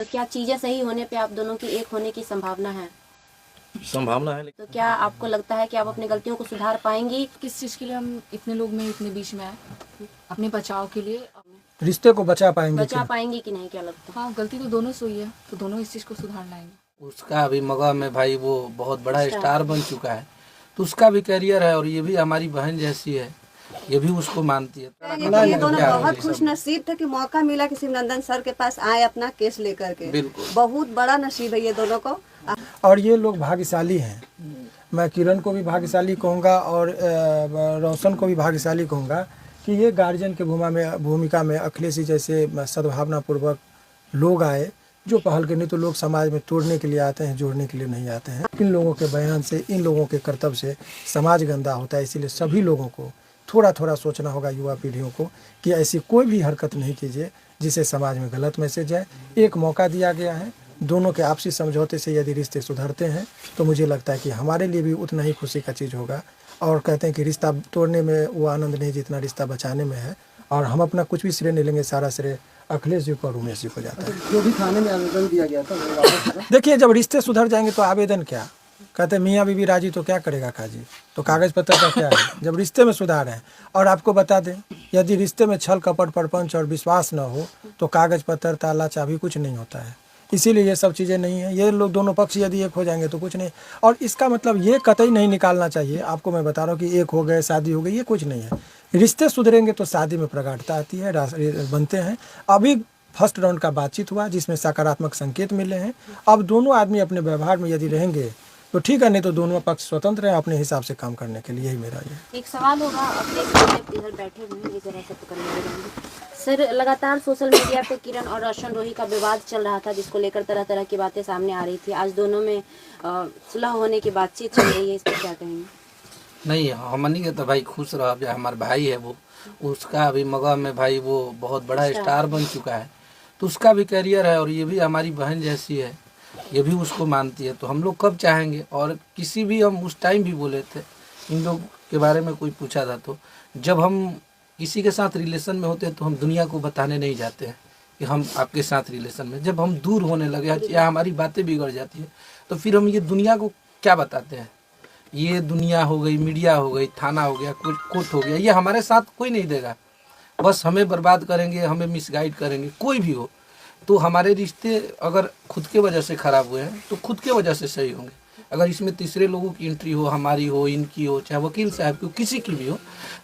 तो क्या चीजें सही होने पे आप दोनों की एक होने की संभावना है? तो क्या आपको लगता है कि आप अपनी गलतियों को सुधार पाएंगी? किस चीज़ के लिए हम इतने लोग में इतने बीच में आए? अपने बचाव के लिए। रिश्ते को बचा पाएंगे बचा पाएंगी कि नहीं, क्या लगता है? हाँ, गलती तो दोनों से हुई है, तो दोनों इस चीज़ को सुधार लाएंगे। उसका अभी मगह में भाई वो बहुत बड़ा स्टार बन चुका है, तो उसका भी करियर है और ये भी हमारी बहन जैसी है, ये भी उसको मानती है। ये दोनों बहुत खुश नसीब थे कि मौका मिला कि शिवनंदन सर के पास आए अपना केस लेकर के। बिल्कुल, बहुत बड़ा नसीब है ये दोनों को। और ये लोग भाग्यशाली हैं। मैं किरण को भी भाग्यशाली कहूँगा और रोशन को भी भाग्यशाली कहूँगा कि ये गार्जियन के भूमिका में अखिलेश जी जैसे सद्भावनापूर्वक लोग आए, जो पहल के। नहीं तो लोग समाज में तोड़ने के लिए आते हैं, जोड़ने के लिए नहीं आते हैं। इन लोगों के बयान से, इन लोगों के कर्तव्य से समाज गंदा होता है। इसीलिए सभी लोगों को थोड़ा थोड़ा सोचना होगा, युवा पीढ़ियों को, कि ऐसी कोई भी हरकत नहीं कीजिए जिससे समाज में गलत मैसेज जाए। एक मौका दिया गया है, दोनों के आपसी समझौते से यदि रिश्ते सुधरते हैं तो मुझे लगता है कि हमारे लिए भी उतना ही खुशी का चीज़ होगा। और कहते हैं कि रिश्ता तोड़ने में वो आनंद नहीं जितना रिश्ता बचाने में है। और हम अपना कुछ भी श्रेय नहीं लेंगे, सारा श्रेय अखिलेश जी को और उमेश जी को जाता है। जो भी थाने में आवेदन दिया गया था वो वापस करा। देखिए, जब रिश्ते सुधर जाएंगे तो आवेदन क्या, कहते हैं मियाँ बीवी राजी तो क्या करेगा काजी, तो कागज़ पत्र का क्या है जब रिश्ते में सुधार है। और आपको बता दें, यदि रिश्ते में छल कपट परपंच और विश्वास न हो तो कागज़ पत्र ताला चाबी कुछ नहीं होता है। इसीलिए ये सब चीज़ें नहीं है। ये लोग दोनों पक्ष यदि एक हो जाएंगे तो कुछ नहीं। और इसका मतलब ये कतई नहीं निकालना चाहिए, आपको मैं बता रहा हूँ कि एक हो गए शादी हो गई, ये कुछ नहीं है। रिश्ते सुधरेंगे तो शादी में प्रगाढ़ता आती है, बनते हैं। अभी फर्स्ट राउंड का बातचीत हुआ जिसमें सकारात्मक संकेत मिले हैं। अब दोनों आदमी अपने व्यवहार में यदि रहेंगे तो ठीक है, नहीं तो दोनों पक्ष स्वतंत्र हैं अपने हिसाब से काम करने के लिए। यही मेरा ये एक सवाल होगा, अपने इधर बैठे हुए हैं, ये जरा से पकड़ने देंगे सर। लगातार सोशल मीडिया पे किरण और रोशन रोही का विवाद चल रहा था, जिसको लेकर तरह तरह की बातें सामने आ रही थी। आज दोनों में सुलह होने की बातचीत चल रही है, इस पर क्या कहेंगे? नहीं, हमनी के तो भाई खुश रह, जो हमारा भाई है वो, उसका अभी मगह में भाई वो बहुत बड़ा स्टार बन चुका है, तो उसका भी करियर है और ये भी हमारी बहन जैसी है, ये भी उसको मानती है। तो हम लोग कब चाहेंगे, और किसी भी, हम उस टाइम भी बोले थे, इन लोग के बारे में कोई पूछा था तो जब हम किसी के साथ रिलेशन में होते हैं तो हम दुनिया को बताने नहीं जाते हैं कि हम आपके साथ रिलेशन में। जब हम दूर होने लगे या हमारी बातें बिगड़ जाती है तो फिर हम ये दुनिया को क्या बताते हैं। ये दुनिया हो गई, मीडिया हो गई, थाना हो गया, कोर्ट हो गया, ये हमारे साथ कोई नहीं देगा। बस हमें बर्बाद करेंगे, हमें मिसगाइड करेंगे, कोई भी हो। तो हमारे रिश्ते अगर खुद के वजह से ख़राब हुए हैं तो खुद के वजह से सही होंगे। अगर इसमें तीसरे लोगों की एंट्री हो, हमारी हो, इनकी हो, चाहे वकील साहब की हो, किसी की भी हो,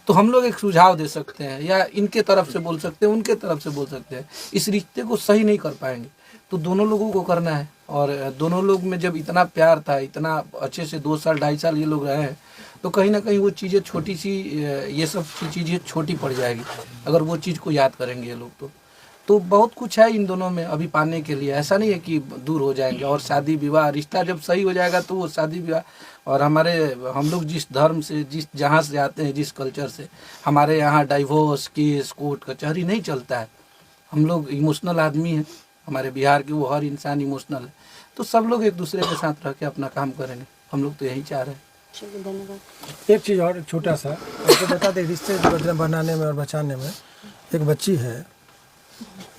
तो हम लोग एक सुझाव दे सकते हैं, या इनके तरफ से बोल सकते हैं, उनके तरफ से बोल सकते हैं। इस रिश्ते को सही नहीं कर पाएंगे तो दोनों लोगों को करना है। और दोनों लोग में जब इतना प्यार था, इतना अच्छे से 2 साल 2.5 साल ये लोग रहे हैं, तो कहीं ना कहीं वो चीज़ें छोटी सी, ये सब चीज़ें छोटी पड़ जाएगी अगर वो चीज़ को याद करेंगे ये लोग। तो बहुत कुछ है इन दोनों में अभी पाने के लिए। ऐसा नहीं है कि दूर हो जाएंगे। और शादी विवाह, रिश्ता जब सही हो जाएगा तो वो शादी विवाह, और हम लोग जिस धर्म से, जिस जहाँ से आते हैं, जिस कल्चर से, हमारे यहाँ डाइवोर्स केस, कोर्ट कचहरी नहीं चलता है। हम लोग इमोशनल आदमी हैं, हमारे बिहार के वो हर इंसान इमोशनल है। तो सब लोग एक दूसरे के साथ रह के अपना काम करेंगे, हम लोग तो यही चाह रहे हैं। धन्यवाद। एक चीज़ और छोटा सा आपको बता दें, रिश्ते बनाने में और बचाने में। एक बच्ची है,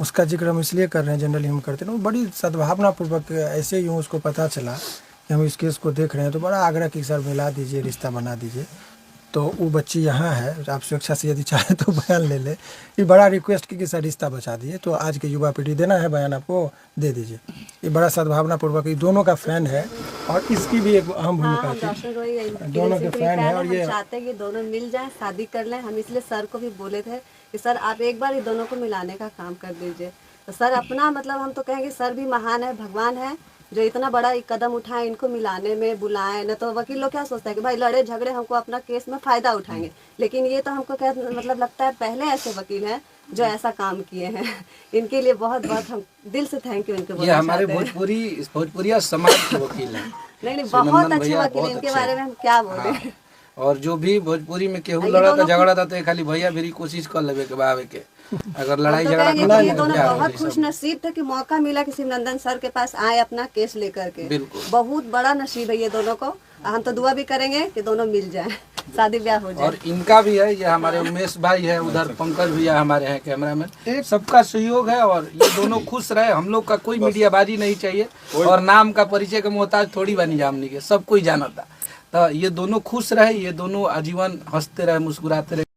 उसका जिक्र हम इसलिए कर रहे हैं, जनरली हम करते हैं, वो बड़ी सद्भावनापूर्वक, ऐसे ही उसको पता चला कि हम इस केस को देख रहे हैं तो बड़ा आग्रह कि सर मिला दीजिए, रिश्ता बना दीजिए। तो वो बच्ची यहाँ है, आप स्वेच्छा से यदि चाहे तो बयान ले ले। ये बड़ा रिक्वेस्ट की कि सर रिश्ता बचा दिए, तो आज के युवा पीढ़ी देना है बयान, आपको दे दीजिए। ये बड़ा सद्भावनापूर्वक, ये दोनों का फैन है और इसकी भी एक अहम भूमिका थी। दोनों के फैन है और ये चाहते हैं कि दोनों मिल जाएं, शादी कर लें। हम इसलिए सर को भी बोले थे कि सर आप एक बार ये दोनों को मिलाने का काम कर दीजिए। तो सर अपना मतलब हम तो कहेंगे सर भी महान है, भगवान है, जो इतना बड़ा एक कदम उठाए, इनको मिलाने में बुलाएं। न तो वकील लोग क्या सोचते हैं कि भाई लड़े झगड़े हमको अपना केस में फ़ायदा उठाएंगे, लेकिन ये तो हमको क्या मतलब लगता है पहले ऐसे वकील हैं जो ऐसा काम किए हैं। इनके लिए बहुत बहुत हम दिल से थैंक यू इनको। ये हमारे भोजपुरिया समाज के वकील हैं। नहीं, बहुत अच्छे वकील, इनके बारे में हम क्या बोले। और जो भी भोजपुरी में केहू लड़ा था, झगड़ा था, तो खाली भैया मेरी कोशिश कर लेवे के बावे के, अगर लड़ाई झगड़ा तो ये दोनों बहुत खुश नसीब थे कि मौका मिला कि शिवनंदन सर के पास आए अपना केस लेकर के। बिल्कुल, बहुत बड़ा नसीब है ये दोनों को। हम तो दुआ भी करेंगे कि दोनों मिल जाएं। शादी ब्याह हो जाए। और इनका भी है, ये हमारे उमेश भाई है, उधर पंकज भैया हमारे हैं कैमरामैन, सबका सहयोग है और ये दोनों खुश रहे। हम लोग का कोई मीडियाबाजी नहीं चाहिए और नाम का परिचय का मोहताज थोड़ी बनी जामनी के, सब कोई जाना था। तो ये दोनों खुश रहे, ये दोनों आजीवन हंसते रहे, मुस्कुराते रहे।